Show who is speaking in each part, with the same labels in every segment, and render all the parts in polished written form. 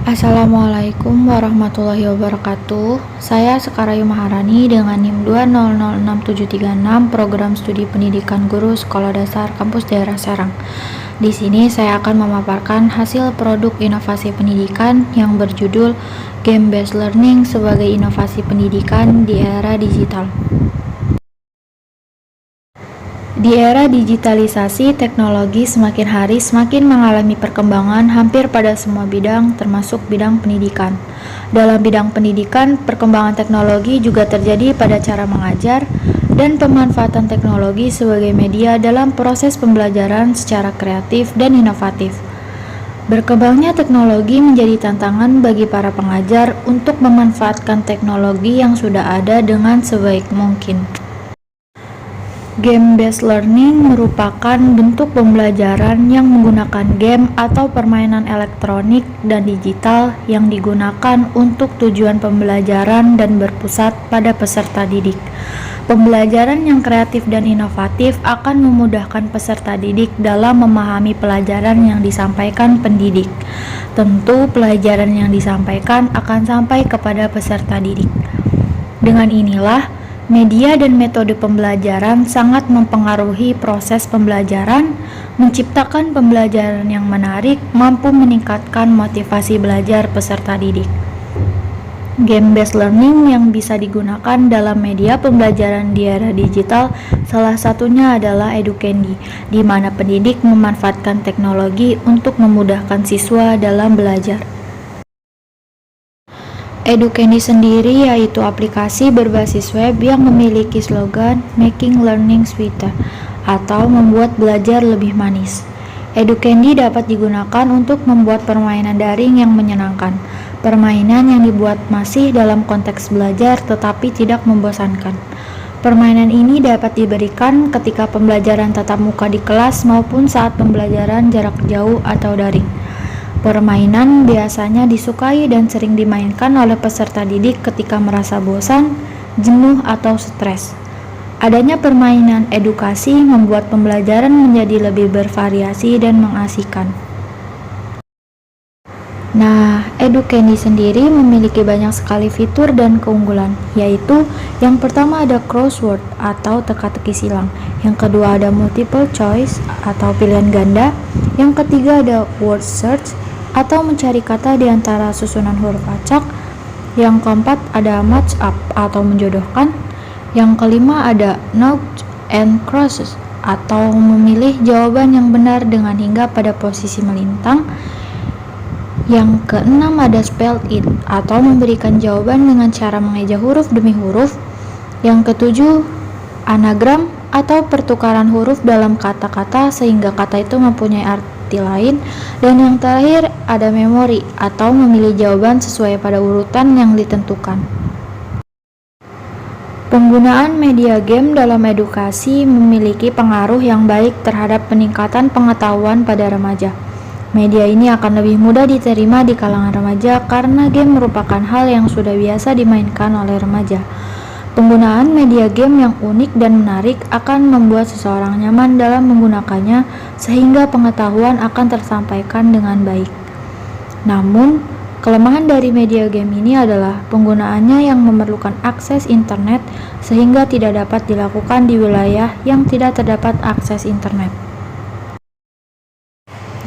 Speaker 1: Assalamualaikum warahmatullahi wabarakatuh. Saya Sekarayu Maharani dengan NIM 2006736 Program Studi Pendidikan Guru Sekolah Dasar Kampus Daerah Serang. Di sini saya akan memaparkan hasil produk inovasi pendidikan yang berjudul Game Based Learning sebagai inovasi pendidikan di era digital. Di era digitalisasi, teknologi semakin hari semakin mengalami perkembangan hampir pada semua bidang, termasuk bidang pendidikan. Dalam bidang pendidikan, perkembangan teknologi juga terjadi pada cara mengajar dan pemanfaatan teknologi sebagai media dalam proses pembelajaran secara kreatif dan inovatif. Berkembangnya teknologi menjadi tantangan bagi para pengajar untuk memanfaatkan teknologi yang sudah ada dengan sebaik mungkin. Game-based learning merupakan bentuk pembelajaran yang menggunakan game atau permainan elektronik dan digital yang digunakan untuk tujuan pembelajaran dan berpusat pada peserta didik. Pembelajaran yang kreatif dan inovatif akan memudahkan peserta didik dalam memahami pelajaran yang disampaikan pendidik. Tentu, pelajaran yang disampaikan akan sampai kepada peserta didik. Dengan inilah, media dan metode pembelajaran sangat mempengaruhi proses pembelajaran, menciptakan pembelajaran yang menarik, mampu meningkatkan motivasi belajar peserta didik. Game-based learning yang bisa digunakan dalam media pembelajaran di era digital salah satunya adalah Educandy, di mana pendidik memanfaatkan teknologi untuk memudahkan siswa dalam belajar. Educandy sendiri yaitu aplikasi berbasis web yang memiliki slogan Making Learning Sweeter atau membuat belajar lebih manis. Educandy dapat digunakan untuk membuat permainan daring yang menyenangkan. Permainan yang dibuat masih dalam konteks belajar tetapi tidak membosankan. Permainan ini dapat diberikan ketika pembelajaran tatap muka di kelas maupun saat pembelajaran jarak jauh atau daring. Permainan biasanya disukai dan sering dimainkan oleh peserta didik ketika merasa bosan, jenuh, atau stres. Adanya permainan edukasi membuat pembelajaran menjadi lebih bervariasi dan mengasihkan. Nah, Educandy sendiri memiliki banyak sekali fitur dan keunggulan, yaitu yang pertama ada crossword atau teka-teki silang, yang kedua ada multiple choice atau pilihan ganda, yang ketiga ada word search atau mencari kata di antara susunan huruf acak, yang keempat ada match up atau menjodohkan, yang kelima ada nought and crosses atau memilih jawaban yang benar dengan hingga pada posisi melintang, yang keenam ada spell it atau memberikan jawaban dengan cara mengeja huruf demi huruf, yang ketujuh anagram atau pertukaran huruf dalam kata-kata sehingga kata itu mempunyai arti lain, dan yang terakhir ada memori atau memilih jawaban sesuai pada urutan yang ditentukan. Penggunaan media game dalam edukasi memiliki pengaruh yang baik terhadap peningkatan pengetahuan pada remaja. Media ini akan lebih mudah diterima di kalangan remaja karena game merupakan hal yang sudah biasa dimainkan oleh remaja. Penggunaan media game yang unik dan menarik akan membuat seseorang nyaman dalam menggunakannya sehingga pengetahuan akan tersampaikan dengan baik. Namun, kelemahan dari media game ini adalah penggunaannya yang memerlukan akses internet sehingga tidak dapat dilakukan di wilayah yang tidak terdapat akses internet.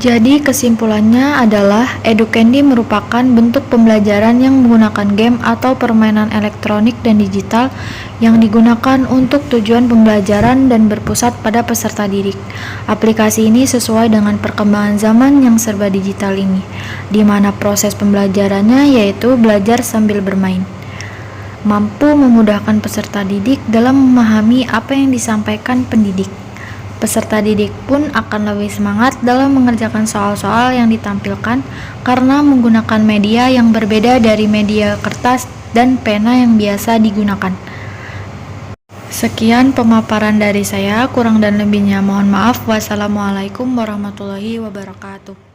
Speaker 1: Jadi kesimpulannya adalah Educandy merupakan bentuk pembelajaran yang menggunakan game atau permainan elektronik dan digital yang digunakan untuk tujuan pembelajaran dan berpusat pada peserta didik. Aplikasi ini sesuai dengan perkembangan zaman yang serba digital ini, di mana proses pembelajarannya yaitu belajar sambil bermain. Mampu memudahkan peserta didik dalam memahami apa yang disampaikan pendidik. Peserta didik pun akan lebih semangat dalam mengerjakan soal-soal yang ditampilkan karena menggunakan media yang berbeda dari media kertas dan pena yang biasa digunakan. Sekian pemaparan dari saya, kurang dan lebihnya mohon maaf. Wassalamualaikum warahmatullahi wabarakatuh.